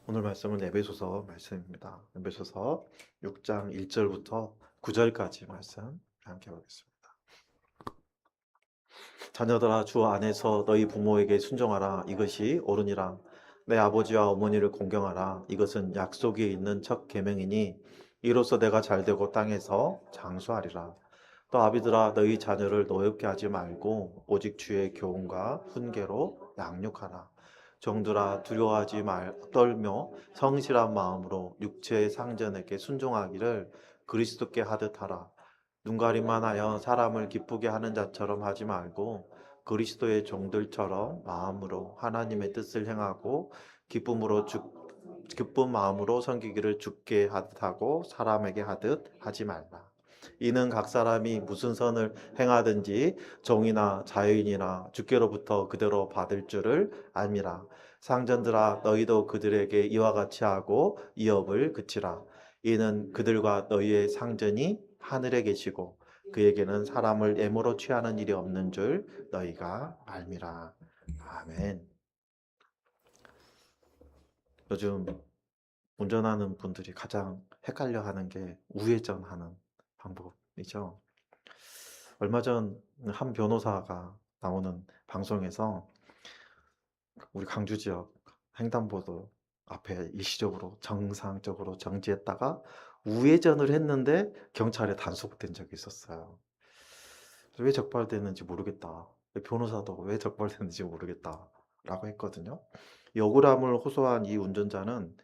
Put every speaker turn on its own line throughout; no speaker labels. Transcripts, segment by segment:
오늘 말씀은 에베소서 말씀입니다. 에베소서 6장 1절부터 9절까지 말씀 함께 보겠습니다. 자녀들아 주 안에서 너희 부모에게 순종하라. 이것이 옳으니라. 내 아버지와 어머니를 공경하라. 이것은 약속이 있는 첫 계명이니 이로써 내가 잘되고 땅에서 장수하리라. 또 아비들아 너희 자녀를 노엽게 하지 말고 오직 주의 교훈과 훈계로 양육하라. 종들아 두려워하지 말 떨며 성실한 마음으로 육체의 상전에게 순종하기를 그리스도께 하듯 하라. 눈가림만 하여 사람을 기쁘게 하는 자처럼 하지 말고 그리스도의 종들처럼 마음으로 하나님의 뜻을 행하고 기쁜 마음으로 섬기기를 주께 하듯 하고 사람에게 하듯 하지 말라. 이는 각 사람이 무슨 선을 행하든지 종이나 자유인이나 주께로부터 그대로 받을 줄을 알미라. 상전들아 너희도 그들에게 이와 같이 하고 이업을 그치라. 이는 그들과 너희의 상전이 하늘에 계시고 그에게는 사람을 애모로 취하는 일이 없는 줄 너희가 알미라. 아멘. 요즘 운전하는 분들이 가장 헷갈려 하는 게 우회전하는 방법이죠. 얼마 전 한 변호사가 나오는 방송에서 우리 강주 지역 횡단보도 앞에 일시적으로 정상적으로 정지했다가 우회전을 했는데 경찰에 단속된 적이 있었어요. 왜 적발됐는지 모르겠다. 변호사도 왜 적발됐는지 모르겠다. 라고 했거든요. 이 억울함을 호소한 이 운전자는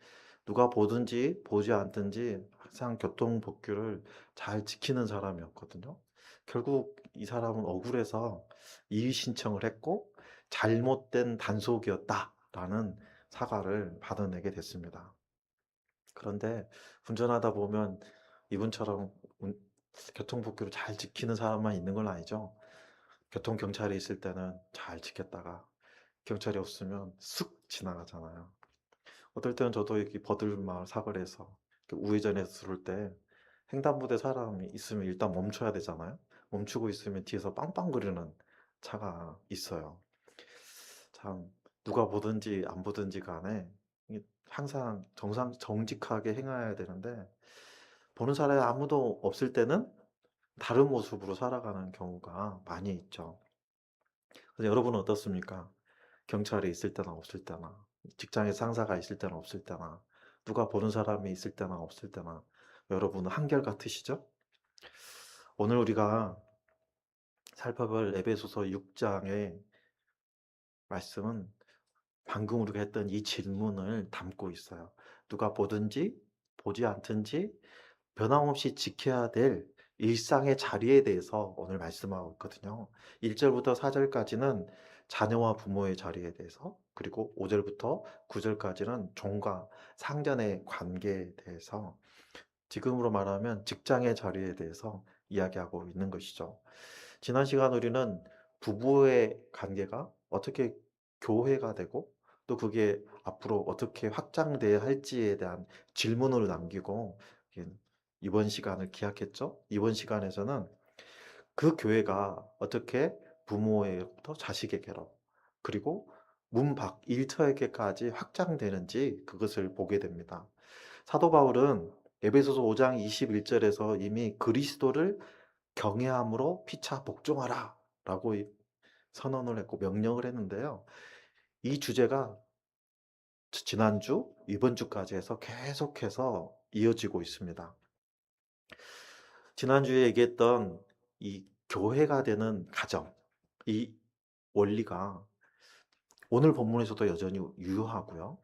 누가 보든지 보지 않든지 항상 교통법규를 잘 지키는 사람이었거든요. 결국 이 사람은 억울해서 이의 신청을 했고 잘못된 단속이었다라는 사과를 받아내게 됐습니다. 그런데 운전하다 보면 이분처럼 교통법규를 잘 지키는 사람만 있는 건 아니죠. 교통경찰이 있을 때는 잘 지켰다가 경찰이 없으면 쑥 지나가잖아요. 어떨 때는 저도 이렇게 버들마을 사거리에서 우회전해서 들어올 때 횡단보도에 사람이 있으면 일단 멈춰야 되잖아요. 멈추고 있으면 뒤에서 빵빵거리는 차가 있어요. 참 누가 보든지 안 보든지 간에 항상 정직하게 행해야 되는데 보는 사람이 아무도 없을 때는 다른 모습으로 살아가는 경우가 많이 있죠. 그래서 여러분은 어떻습니까? 경찰이 있을 때나 없을 때나, 직장에 상사가 있을 때나 없을 때나, 누가 보는 사람이 있을 때나 없을 때나, 여러분은 한결같으시죠? 오늘 우리가 살펴볼 에베소서 6장의 말씀은 방금 우리가 했던 이 질문을 담고 있어요. 누가 보든지 보지 않든지 변함없이 지켜야 될 일상의 자리에 대해서 오늘 말씀하고 있거든요. 1절부터 4절까지는 자녀와 부모의 자리에 대해서, 그리고 5절부터 9절까지는 종과 상전의 관계에 대해서, 지금으로 말하면 직장의 자리에 대해서 이야기하고 있는 것이죠. 지난 시간 우리는 부부의 관계가 어떻게 교회가 되고 또 그게 앞으로 어떻게 확장돼야 할지에 대한 질문을 남기고 이번 시간을 기약했죠. 이번 시간에서는 그 교회가 어떻게 부모에게부터 자식에게로 그리고 문 밖 일터에게까지 확장되는지 그것을 보게 됩니다. 사도 바울은 에베소서 5장 21절에서 이미 그리스도를 경외함으로 피차 복종하라 라고 선언을 했고 명령을 했는데요. 이 주제가 지난주, 이번 주까지 해서 계속해서 이어지고 있습니다. 지난주에 얘기했던 이 교회가 되는 가정, 이 원리가 오늘 본문에서도 여전히 유효하고요.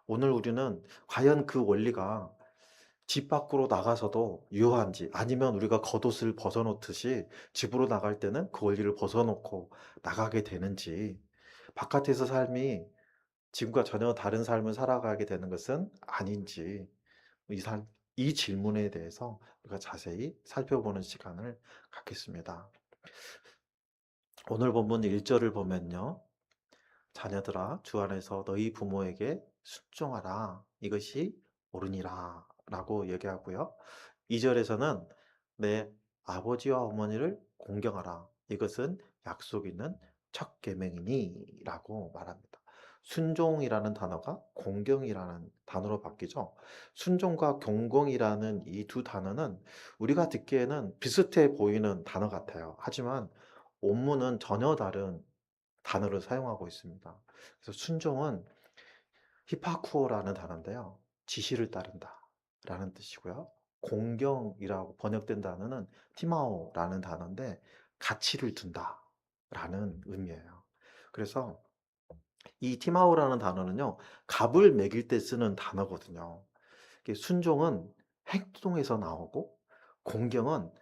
오늘 우리는 과연 그 원리가 집 밖으로 나가서도 유효한지, 아니면 우리가 겉옷을 벗어놓듯이 집으로 나갈 때는 그 원리를 벗어놓고 나가게 되는지, 바깥에서 삶이 지금과 전혀 다른 삶을 살아가게 되는 것은 아닌지, 이, 이 질문에 대해서 우리가 자세히 살펴보는 시간을 갖겠습니다. 오늘 본문 1절을 보면요. 자녀들아 주 안에서 너희 부모에게 순종하라. 이것이 옳으니라 라고 얘기하고요. 2절에서는 내 아버지와 어머니를 공경하라. 이것은 약속 있는 첫 계명이니 라고 말합니다. 순종이라는 단어가 공경이라는 단어로 바뀌죠. 순종과 경공이라는 이 두 단어는 우리가 듣기에는 비슷해 보이는 단어 같아요. 하지만 원문은 전혀 다른 단어를 사용하고 있습니다. 그래서 순종은 히파쿠오라는 단어인데요. 지시를 따른다라는 뜻이고요. 공경이라고 번역된 단어는 티마오라는 단어인데 가치를 둔다라는 의미예요. 그래서 이 티마오라는 단어는요. 값을 매길 때 쓰는 단어거든요. 이게 순종은 행동에서 나오고 공경은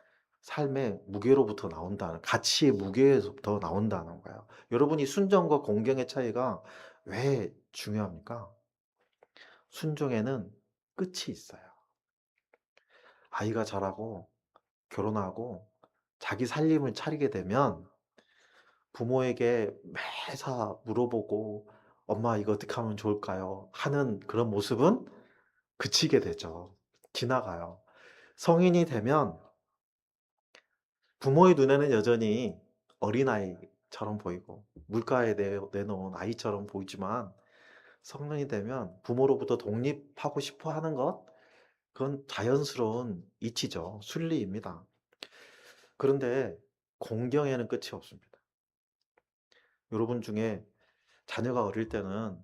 삶의 무게로부터 나온다는 가치의 무게에서부터 나온다는 거예요. 여러분이 순종과 공경의 차이가 왜 중요합니까? 순종에는 끝이 있어요. 아이가 자라고 결혼하고 자기 살림을 차리게 되면 부모에게 매사 물어보고 "엄마 이거 어떻게 하면 좋을까요?" 하는 그런 모습은 그치게 되죠. 지나가요. 성인이 되면 부모의 눈에는 여전히 어린아이처럼 보이고 물가에 내놓은 아이처럼 보이지만 성인이 되면 부모로부터 독립하고 싶어 하는 것, 그건 자연스러운 이치죠. 순리입니다. 그런데 공경에는 끝이 없습니다. 여러분 중에 자녀가 어릴 때는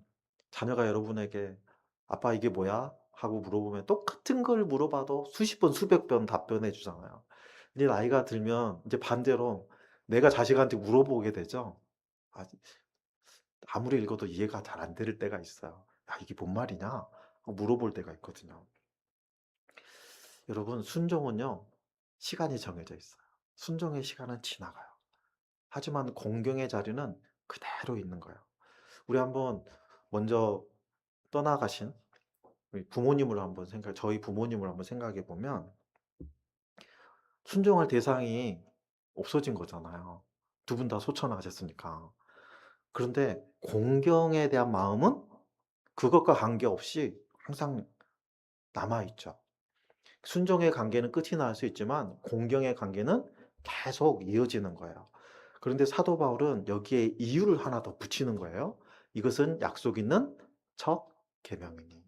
자녀가 여러분에게 "아빠 이게 뭐야?" 하고 물어보면 똑같은 걸 물어봐도 수십 번 수백 번 답변해 주잖아요. 근데 나이가 들면 이제 반대로 내가 자식한테 물어보게 되죠. 아 아무리 읽어도 이해가 잘 안 될 때가 있어요. "야 이게 뭔 말이냐?" 하고 물어볼 때가 있거든요. 여러분 순종은요. 시간이 정해져 있어요. 순종의 시간은 지나가요. 하지만 공경의 자리는 그대로 있는 거예요. 우리 한번 먼저 떠나가신 우리 부모님을 한번 저희 부모님을 한번 생각해 보면 순종할 대상이 없어진 거잖아요. 두 분 다 소천하셨으니까. 그런데 공경에 대한 마음은 그것과 관계없이 항상 남아 있죠. 순종의 관계는 끝이 날 수 있지만 공경의 관계는 계속 이어지는 거예요. 그런데 사도 바울은 여기에 이유를 하나 더 붙이는 거예요. 이것은 약속 있는 첫 계명이니.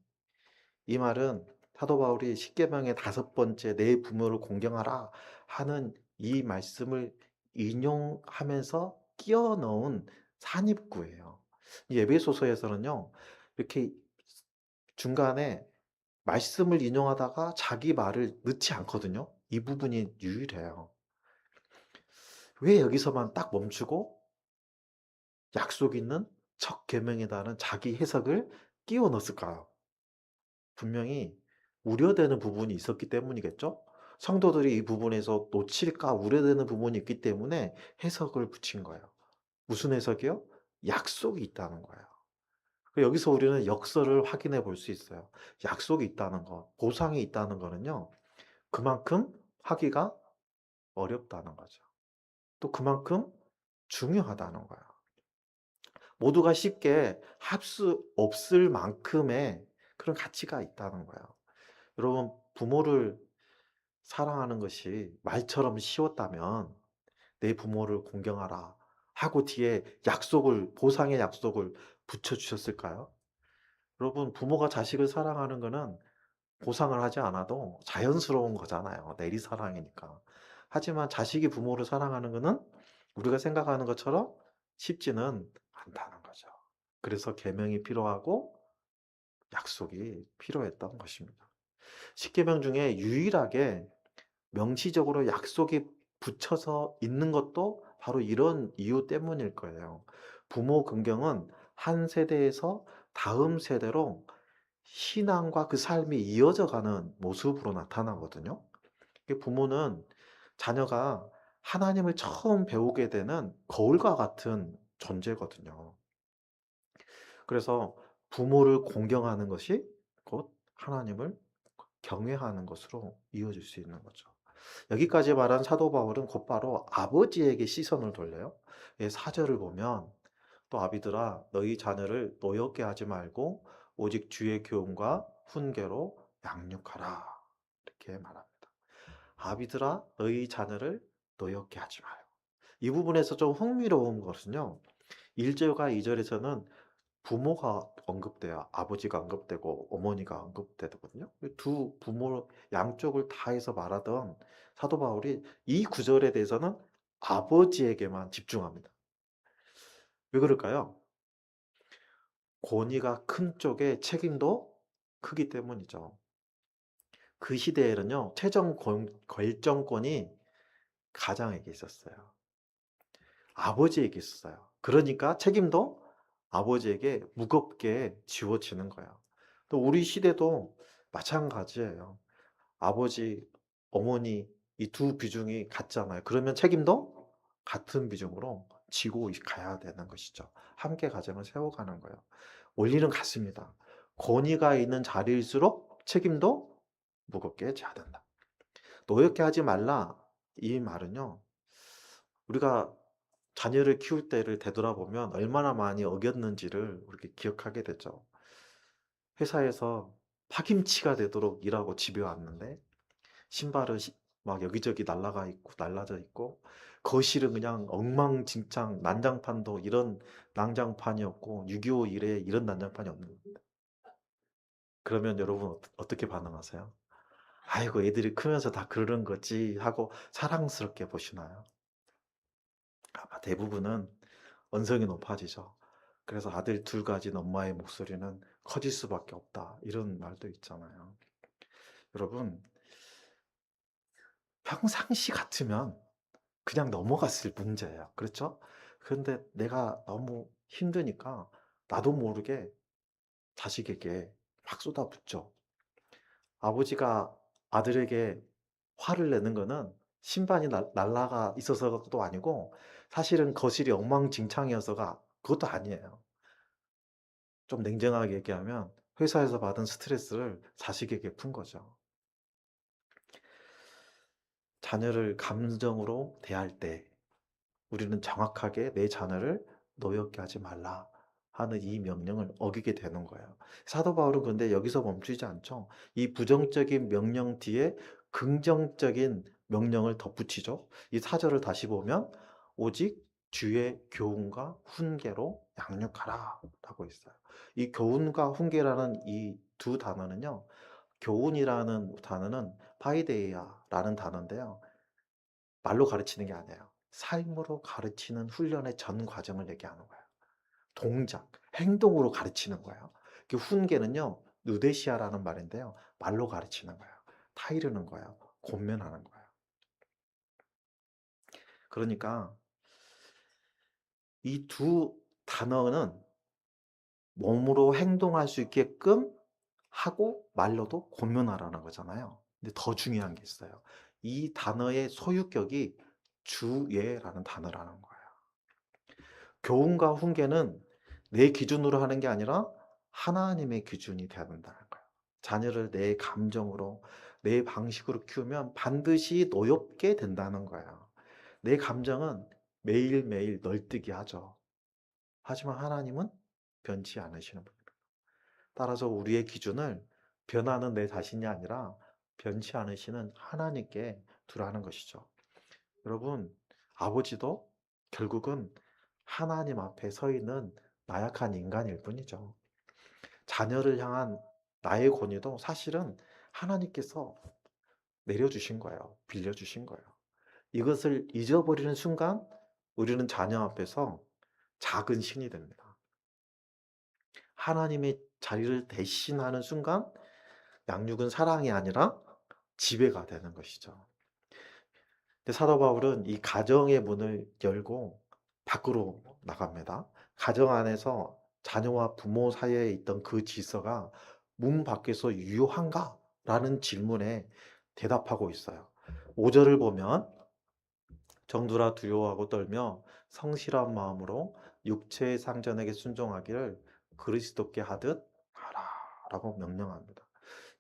이 말은 사도 바울이 십계명의 다섯 번째 내 부모를 공경하라 하는 이 말씀을 인용하면서 끼워 넣은 산입구예요. 이 에베소서에서는요. 이렇게 중간에 말씀을 인용하다가 자기 말을 넣지 않거든요. 이 부분이 유일해요. 왜 여기서만 딱 멈추고 약속 있는 첫 계명이라는 자기 해석을 끼워 넣었을까요? 분명히 우려되는 부분이 있었기 때문이겠죠? 성도들이 이 부분에서 놓칠까 우려되는 부분이 있기 때문에 해석을 붙인 거예요. 무슨 해석이요? 약속이 있다는 거예요. 여기서 우리는 역설을 확인해 볼 수 있어요. 약속이 있다는 것, 보상이 있다는 거는요. 그만큼 하기가 어렵다는 거죠. 또 그만큼 중요하다는 거예요. 모두가 쉽게 할 수 없을 만큼의 그런 가치가 있다는 거예요. 여러분 부모를 사랑하는 것이 말처럼 쉬웠다면 "내 부모를 공경하라." 하고 뒤에 보상의 약속을 붙여 주셨을까요? 여러분 부모가 자식을 사랑하는 거는 보상을 하지 않아도 자연스러운 거잖아요. 내리사랑이니까. 하지만 자식이 부모를 사랑하는 거는 우리가 생각하는 것처럼 쉽지는 않다는 거죠. 그래서 계명이 필요하고 약속이 필요했던 것입니다. 십계명 중에 유일하게 명시적으로 약속이 붙여서 있는 것도 바로 이런 이유 때문일 거예요. 부모 긍경은 한 세대에서 다음 세대로 신앙과 그 삶이 이어져 가는 모습으로 나타나거든요. 부모는 자녀가 하나님을 처음 배우게 되는 거울과 같은 존재거든요. 그래서 부모를 공경하는 것이 곧 하나님을 경외하는 것으로 이어질 수 있는 거죠. 여기까지 말한 사도 바울은 곧바로 아버지에게 시선을 돌려요. 4절을 보면 또 아비들아 너희 자녀를 노엽게 하지 말고 오직 주의 교훈과 훈계로 양육하라. 이렇게 말합니다. 아비들아 너희 자녀를 노엽게 하지 마요. 이 부분에서 좀 흥미로운 것은요. 1절과 2절에서는 부모가 언급돼야 아버지가 언급되고 어머니가 언급되거든요. 두 부모 양쪽을 다 해서 말하던 사도 바울이 이 구절에 대해서는 아버지에게만 집중합니다. 왜 그럴까요? 권위가 큰 쪽의 책임도 크기 때문이죠. 그 시대에는요, 최종 결정권이 가장에게 있었어요. 아버지에게 있었어요. 그러니까 책임도 아버지에게 무겁게 지워지는 거예요. 또 우리 시대도 마찬가지예요. 아버지, 어머니 이 두 비중이 같잖아요. 그러면 책임도 같은 비중으로 지고 가야 되는 것이죠. 함께 가정을 세워가는 거예요. 원리는 같습니다. 권위가 있는 자리일수록 책임도 무겁게 져야 된다. 노엽게 하지 말라 이 말은요. 우리가 자녀를 키울 때를 되돌아보면 얼마나 많이 어겼는지를 우리가 기억하게 되죠. 회사에서 파김치가 되도록 일하고 집에 왔는데 신발은 막 여기저기 날라가 있고 날라져 있고 거실은 그냥 엉망진창 난장판도 이런 난장판이었고 6.25 이래 이런 난장판이 없는 겁니다. 그러면 여러분 어떻게 반응하세요? '아이고 애들이 크면서 다 그러는 거지.' 하고 사랑스럽게 보시나요? 아마 대부분은 언성이 높아지죠. 그래서 "아들 둘 가진 엄마의 목소리는 커질 수밖에 없다." 이런 말도 있잖아요. 여러분 평상시 같으면 그냥 넘어갔을 문제예요. 그렇죠? 그런데 내가 너무 힘드니까 나도 모르게 자식에게 막 쏟아붓죠. 아버지가 아들에게 화를 내는 거는 신발이 날라가 있어서도 아니고 사실은 거실이 엉망진창이어서가 그것도 아니에요. 좀 냉정하게 얘기하면 회사에서 받은 스트레스를 자식에게 푼 거죠. 자녀를 감정으로 대할 때 우리는 정확하게 내 자녀를 노엽게 하지 말라 하는 이 명령을 어기게 되는 거예요. 사도 바울은 근데 여기서 멈추지 않죠. 이 부정적인 명령 뒤에 긍정적인 명령을 덧붙이죠. 이 4절을 다시 보면 오직 주의 교훈과 훈계로 양육하라 라고 있어요. 이 교훈과 훈계라는 이 두 단어는요. 교훈이라는 단어는 파이데이아라는 단어인데요. 말로 가르치는 게 아니에요. 삶으로 가르치는 훈련의 전 과정을 얘기하는 거예요. 동작, 행동으로 가르치는 거예요. 그 훈계는요. 누데시아라는 말인데요. 말로 가르치는 거예요. 타이르는 거예요. 권면하는 거예요. 그러니까 이 두 단어는 몸으로 행동할 수 있게끔 하고 말로도 권면하라는 거잖아요. 근데 더 중요한 게 있어요. 이 단어의 소유격이 주예라는 단어라는 거예요. 교훈과 훈계는 내 기준으로 하는 게 아니라 하나님의 기준이 돼야 된다는 거예요. 자녀를 내 감정으로, 내 방식으로 키우면 반드시 노엽게 된다는 거예요. 내 감정은 매일매일 널뛰게 하죠. 하지만 하나님은 변치 않으시는 분입니다. 따라서 우리의 기준을 변하는 내 자신이 아니라 변치 않으시는 하나님께 두라는 것이죠. 여러분, 아버지도 결국은 하나님 앞에 서 있는 나약한 인간일 뿐이죠. 자녀를 향한 나의 권위도 사실은 하나님께서 내려주신 거예요. 빌려주신 거예요. 이것을 잊어버리는 순간 우리는 자녀 앞에서 작은 신이 됩니다. 하나님의 자리를 대신하는 순간 양육은 사랑이 아니라 지배가 되는 것이죠. 근데 사도 바울은 이 가정의 문을 열고 밖으로 나갑니다. 가정 안에서 자녀와 부모 사이에 있던 그 질서가 문 밖에서 유효한가? 라는 질문에 대답하고 있어요. 5절을 보면 정두라 두려워하고 떨며 성실한 마음으로 육체의 상전에게 순종하기를 그리스도께 하듯 하라 라고 명령합니다.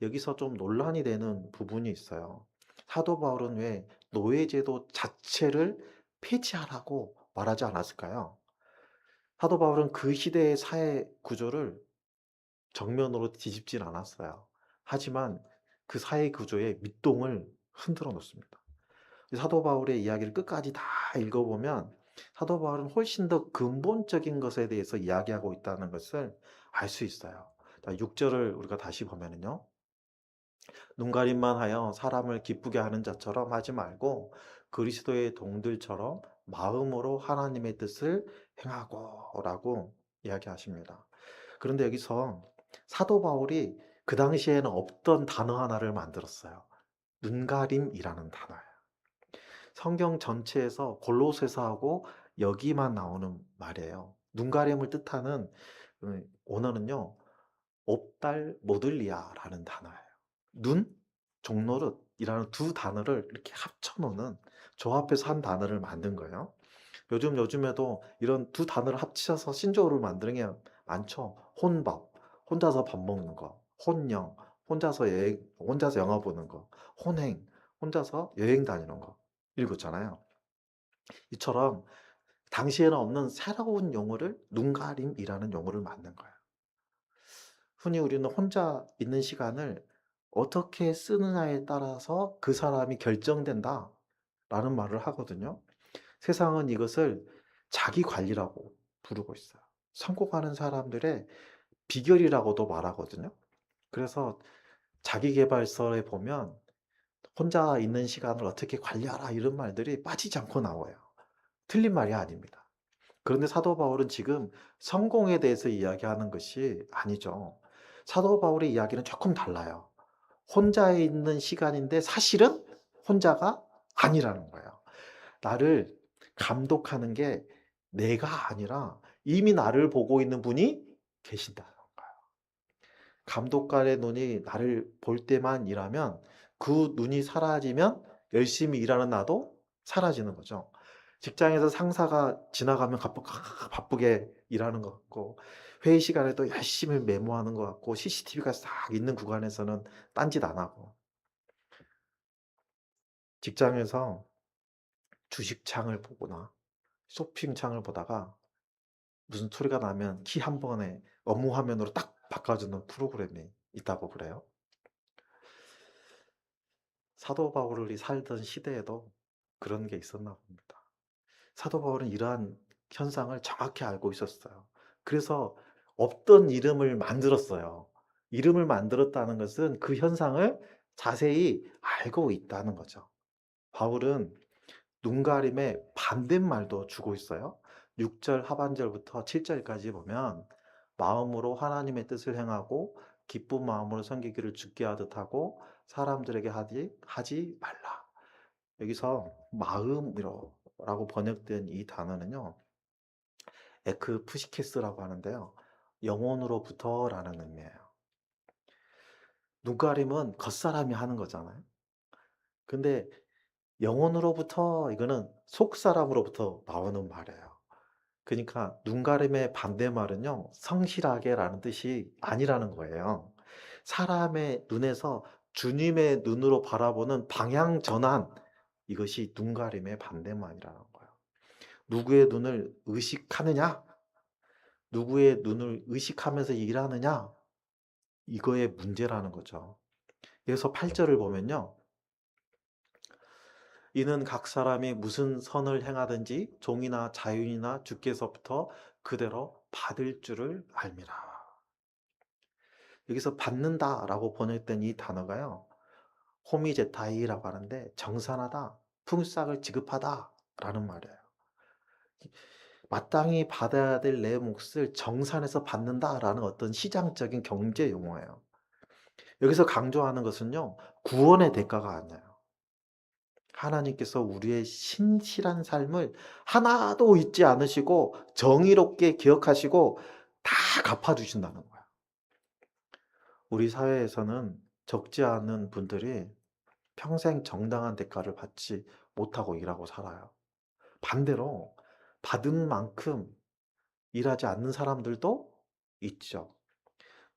여기서 좀 논란이 되는 부분이 있어요. 사도 바울은 왜 노예제도 자체를 폐지하라고 말하지 않았을까요? 사도 바울은 그 시대의 사회 구조를 정면으로 뒤집진 않았어요. 하지만 그 사회 구조의 밑동을 흔들어 놓습니다. 사도 바울의 이야기를 끝까지 다 읽어보면 사도 바울은 훨씬 더 근본적인 것에 대해서 이야기하고 있다는 것을 알 수 있어요. 자, 6 절을 우리가 다시 보면은요. 눈가림만 하여 사람을 기쁘게 하는 자처럼 하지 말고 그리스도의 동들처럼 마음으로 하나님의 뜻을 행하고라고 이야기하십니다. 그런데 여기서 사도 바울이 그 당시에는 없던 단어 하나를 만들었어요. 눈가림이라는 단어예요. 성경 전체에서 골로새서하고 여기만 나오는 말이에요. 눈가림을 뜻하는 원어는요. 옵달모들리아라는 단어예요. 눈, 종노릇이라는 두 단어를 이렇게 합쳐 놓는, 조합해서 한 단어를 만든 거예요. 요즘에도 이런 두 단어를 합쳐서 신조어를 만드는 게 많죠. 혼밥, 혼자서 밥 먹는 거; 혼영, 혼자서 영화 보는 거; 혼행, 혼자서 여행 다니는 거 읽었잖아요. 이처럼 당시에는 없는 새로운 용어를 눈가림이라는 용어를 만든 거예요. 흔히 우리는 혼자 있는 시간을 어떻게 쓰느냐에 따라서 그 사람이 결정된다라는 말을 하거든요. 세상은 이것을 자기 관리라고 부르고 있어요. 성공하는 사람들의 비결이라고도 말하거든요. 그래서 자기계발서에 보면 혼자 있는 시간을 어떻게 관리하라 이런 말들이 빠지지 않고 나와요. 틀린 말이 아닙니다. 그런데 사도 바울은 지금 성공에 대해서 이야기하는 것이 아니죠. 사도 바울의 이야기는 조금 달라요. 혼자 있는 시간인데 사실은 혼자가 아니라는 거예요. 나를 감독하는 게 내가 아니라 이미 나를 보고 있는 분이 계신다는 거예요. 감독관의 눈이 나를 볼 때만 일하면 그 눈이 사라지면 열심히 일하는 나도 사라지는 거죠. 직장에서 상사가 지나가면 바쁘게 일하는 것 같고, 회의 시간에도 열심히 메모하는 것 같고, CCTV가 싹 있는 구간에서는 딴짓 안 하고, 직장에서 주식창을 보거나 쇼핑창을 보다가 무슨 소리가 나면 키 한 번에 업무 화면으로 딱 바꿔주는 프로그램이 있다고 그래요. 사도 바울이 살던 시대에도 그런 게 있었나 봅니다. 사도 바울은 이러한 현상을 정확히 알고 있었어요. 그래서 없던 이름을 만들었어요. 이름을 만들었다는 것은 그 현상을 자세히 알고 있다는 거죠. 바울은 눈가림의 반대말도 주고 있어요. 6절 하반절부터 7 절까지 보면 마음으로 하나님의 뜻을 행하고 기쁜 마음으로 섬기기를 주께 하듯 하고 사람들에게 하지 말라. 여기서 마음이라고 번역된 이 단어는요. 에크푸시케스라고 하는데요. 영혼으로부터라는 의미예요. 눈가림은 겉사람이 하는 거잖아요. 근데 영혼으로부터, 이거는 속사람으로부터 나오는 말이에요. 그러니까 눈가림의 반대말은요. 성실하게라는 뜻이 아니라는 거예요. 사람의 눈에서 주님의 눈으로 바라보는 방향 전환, 이것이 눈가림의 반대말이라는 거예요. 누구의 눈을 의식하느냐? 누구의 눈을 의식하면서 일하느냐? 이거의 문제라는 거죠. 그래서 8 절을 보면요. 이는 각 사람이 무슨 선을 행하든지 종이나 자유인이나 주께서부터 그대로 받을 줄을 알미라. 여기서 받는다라고 번역된 이 단어가요. 호미제타이라고 하는데 정산하다, 품삯을 지급하다라는 말이에요. 마땅히 받아야 될 내 몫을 정산해서 받는다라는 어떤 시장적인 경제 용어예요. 여기서 강조하는 것은요. 구원의 대가가 아니에요. 하나님께서 우리의 신실한 삶을 하나도 잊지 않으시고 정의롭게 기억하시고 다 갚아 주신다는 거예요. 우리 사회에서는 적지 않은 분들이 평생 정당한 대가를 받지 못하고 일하고 살아요. 반대로 받은 만큼 일하지 않는 사람들도 있죠.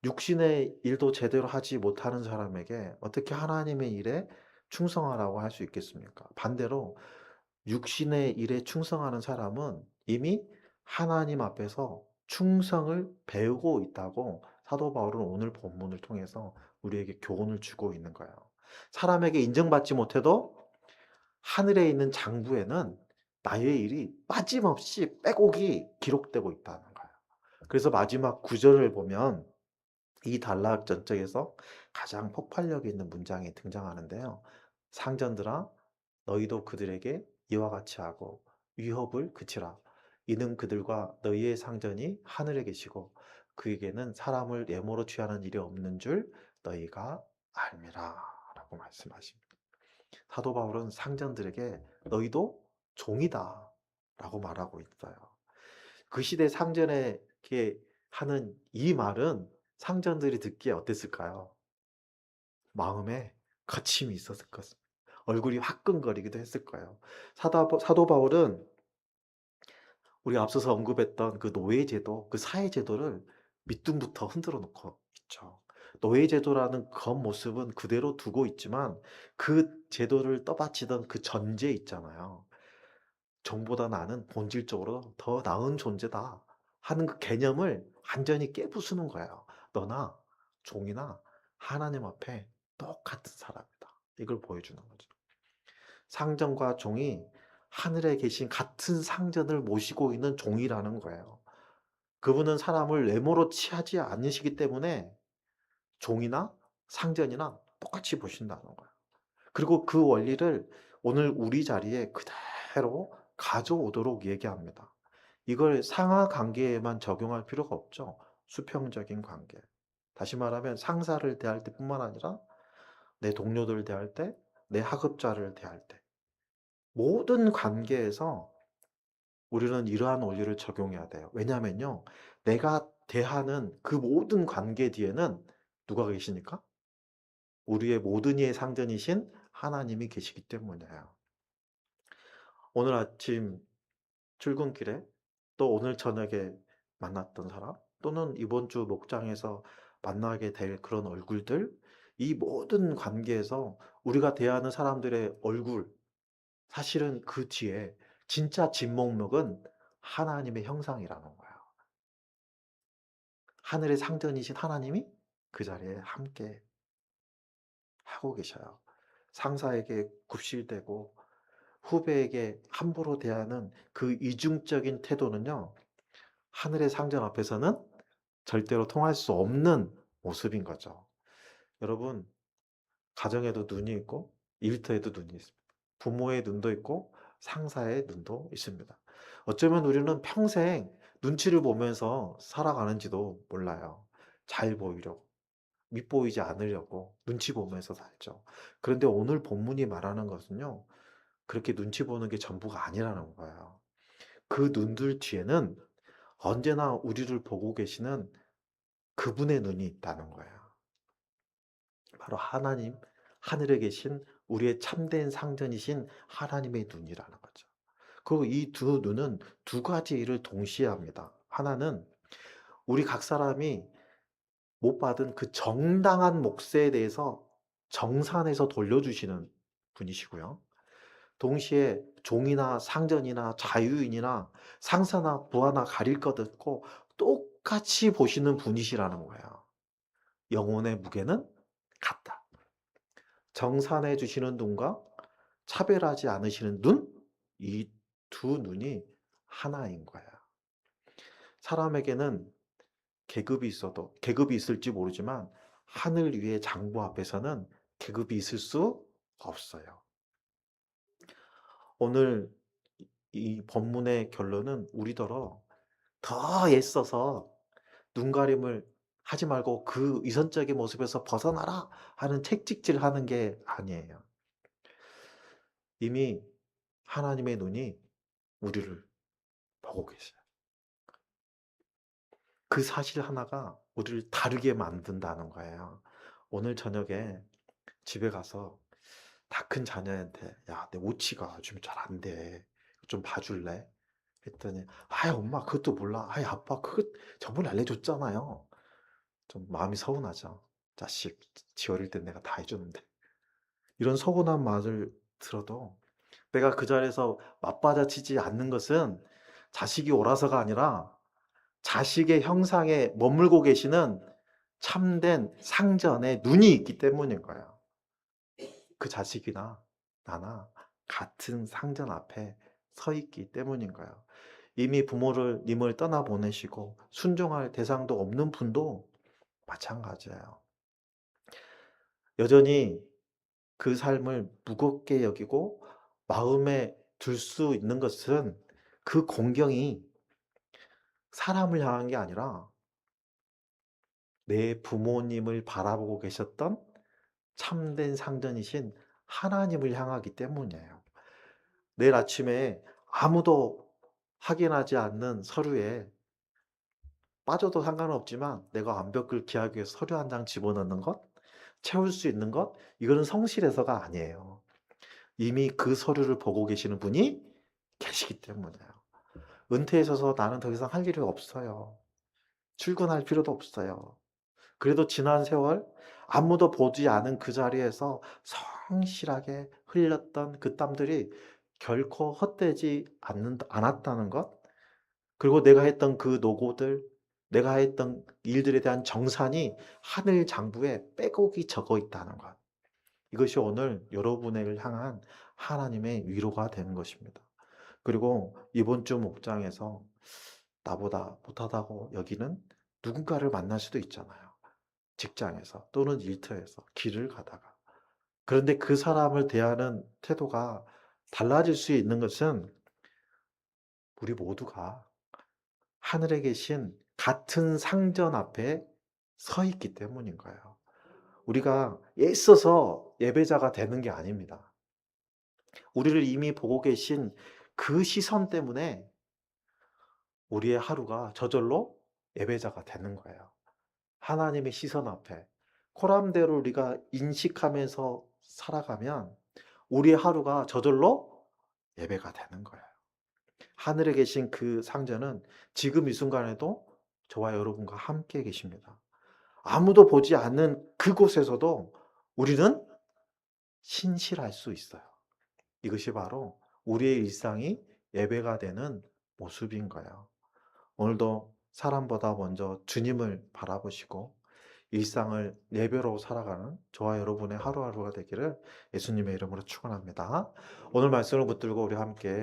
육신의 일도 제대로 하지 못하는 사람에게 어떻게 하나님의 일에 충성하라고 할 수 있겠습니까? 반대로 육신의 일에 충성하는 사람은 이미 하나님 앞에서 충성을 배우고 있다고 사도 바울은 오늘 본문을 통해서 우리에게 교훈을 주고 있는 거예요. 사람에게 인정받지 못해도 하늘에 있는 장부에는 나의 일이 빠짐없이 빼곡히 기록되고 있다는 거예요. 그래서 마지막 구절을 보면 이 단락 전적에서 가장 폭발력 있는 문장이 등장하는데요. "상전들아 너희도 그들에게 이와 같이 하고 위협을 그치라. 이는 그들과 너희의 상전이 하늘에 계시고 그에게는 사람을 예모로 취하는 일이 없는 줄 너희가 알미라." 라고 말씀하십니다. 사도 바울은 상전들에게 "너희도 종이다." 라고 말하고 있어요. 그 시대 상전에게 하는 이 말은 상전들이 듣기에 어땠을까요? 마음에 거침이 있었을 것입니다. 얼굴이 화끈거리기도 했을 거예요. 사도 바울은 우리가 앞서서 언급했던 그 노예제도, 그 사회제도를 밑둥부터 흔들어 놓고 있죠. 노예제도라는 겉모습은 그대로 두고 있지만 그 제도를 떠받치던 그 전제 있잖아요. '종보다 나는 본질적으로 더 나은 존재다.' 하는 그 개념을 완전히 깨부수는 거예요. '너나 종이나 하나님 앞에 똑같은 사람이다.' 이걸 보여주는 거죠. 상전과 종이 하늘에 계신 같은 상전을 모시고 있는 종이라는 거예요. 그분은 사람을 외모로 취하지 않으시기 때문에 종이나 상전이나 똑같이 보신다는 거예요. 그리고 그 원리를 오늘 우리 자리에 그대로 가져오도록 얘기합니다. 이걸 상하 관계에만 적용할 필요가 없죠. 수평적인 관계. 다시 말하면 상사를 대할 때뿐만 아니라 내 동료들을 대할 때, 내 하급자를 대할 때 모든 관계에서 우리는 이러한 원리를 적용해야 돼요. 왜냐하면요. 내가 대하는 그 모든 관계 뒤에는 누가 계시니까? 우리의 모든 이의 상전이신 하나님이 계시기 때문이에요. 오늘 아침 출근길에 또 오늘 저녁에 만났던 사람 또는 이번 주 목장에서 만나게 될 그런 얼굴들 이 모든 관계에서 우리가 대하는 사람들의 얼굴 사실은 그 뒤에 진짜 진목록은 하나님의 형상이라는 거예요. 하늘의 상전이신 하나님이 그 자리에 함께 하고 계셔요. 상사에게 굽실대고 후배에게 함부로 대하는 그 이중적인 태도는요. 하늘의 상전 앞에서는 절대로 통할 수 없는 모습인 거죠. 여러분 가정에도 눈이 있고 일터에도 눈이 있습니다. 부모의 눈도 있고 상사의 눈도 있습니다. 어쩌면 우리는 평생 눈치를 보면서 살아가는지도 몰라요. 잘 보이려고, 밉보이지 않으려고 눈치 보면서 살죠. 그런데 오늘 본문이 말하는 것은요. 그렇게 눈치 보는 게 전부가 아니라는 거예요. 그 눈들 뒤에는 언제나 우리를 보고 계시는 그분의 눈이 있다는 거예요. 바로 하나님, 하늘에 계신 우리의 참된 상전이신 하나님의 눈이라는 거죠. 그리고 이 두 눈은 두 가지 일을 동시에 합니다. 하나는 우리 각 사람이 못 받은 그 정당한 몫에 대해서 정산해서 돌려주시는 분이시고요. 동시에 종이나 상전이나 자유인이나 상사나 부하나 가릴 것 없고 똑같이 보시는 분이시라는 거예요. 영혼의 무게는 같다. 정산해 주시는 눈과 차별하지 않으시는 눈, 이 두 눈이 하나인 거예요. 사람에게는 계급이 있을지 모르지만 하늘 위의 장부 앞에서는 계급이 있을 수 없어요. 오늘 이 본문의 결론은 우리더러 더 애써서 눈가림을 하지 말고 그 위선적인 모습에서 벗어나라 하는 책찍질하는 게 아니에요. 이미 하나님의 눈이 우리를 보고 계셔요. 그 사실 하나가 우리를 다르게 만든다는 거예요. 오늘 저녁에 집에 가서 다 큰 자녀한테 "야 내 오치가 좀 잘 안 돼. 좀 봐 줄래?" 했더니 "아이 엄마 그것도 몰라. 아이 아빠 그거 저번에 알려줬잖아요." 좀 마음이 서운하죠. "자식 지 어릴 땐 내가 다 해 줬는데." 이런 서운한 말을 들어도 내가 그 자리에서 맞받아치지 않는 것은 자식이 옳아서가 아니라 자식의 형상에 머물고 계시는 참된 상전의 눈이 있기 때문인 거예요. 그 자식이나 나나 같은 상전 앞에 서 있기 때문인 거예요. 이미 부모를 님을 떠나보내시고 순종할 대상도 없는 분도 마찬가지예요. 여전히 그 삶을 무겁게 여기고 마음에 둘 수 있는 것은 그 공경이 사람을 향한 게 아니라 내 부모님을 바라보고 계셨던 참된 상전이신 하나님을 향하기 때문이에요. 내일 아침에 아무도 확인하지 않는 서류에 빠져도 상관은 없지만 내가 완벽을 기하기 위해서 서류 한 장 집어넣는 것, 채울 수 있는 것, 이거는 성실해서가 아니에요. 이미 그 서류를 보고 계시는 분이 계시기 때문이에요. 은퇴하셔서 나는 더 이상 할 일이 없어요. 출근할 필요도 없어요. 그래도 지난 세월 아무도 보지 않은 그 자리에서 성실하게 흘렸던 그 땀들이 결코 헛되지 않았다는 것, 그리고 내가 했던 그 노고들, 내가 했던 일들에 대한 정산이 하늘 장부에 빼곡히 적어 있다는 것. 이것이 오늘 여러분을 향한 하나님의 위로가 되는 것입니다. 그리고 이번 주 목장에서 나보다 못하다고 여기는 누군가를 만날 수도 있잖아요. 직장에서 또는 일터에서 길을 가다가. 그런데 그 사람을 대하는 태도가 달라질 수 있는 것은 우리 모두가 하늘에 계신 같은 상전 앞에 서 있기 때문인 거예요. 우리가 애써서 예배자가 되는 게 아닙니다. 우리를 이미 보고 계신 그 시선 때문에 우리의 하루가 저절로 예배자가 되는 거예요. 하나님의 시선 앞에 코람대로 우리가 인식하면서 살아가면 우리의 하루가 저절로 예배가 되는 거예요. 하늘에 계신 그 상전은 지금 이 순간에도 저와 여러분과 함께 계십니다. 아무도 보지 않는 그곳에서도 우리는 신실할 수 있어요. 이것이 바로 우리의 일상이 예배가 되는 모습인 거예요. 오늘도 사람보다 먼저 주님을 바라보시고 일상을 예배로 살아가는 저와 여러분의 하루하루가 되기를 예수님의 이름으로 축원합니다. 오늘 말씀을 붙들고 우리 함께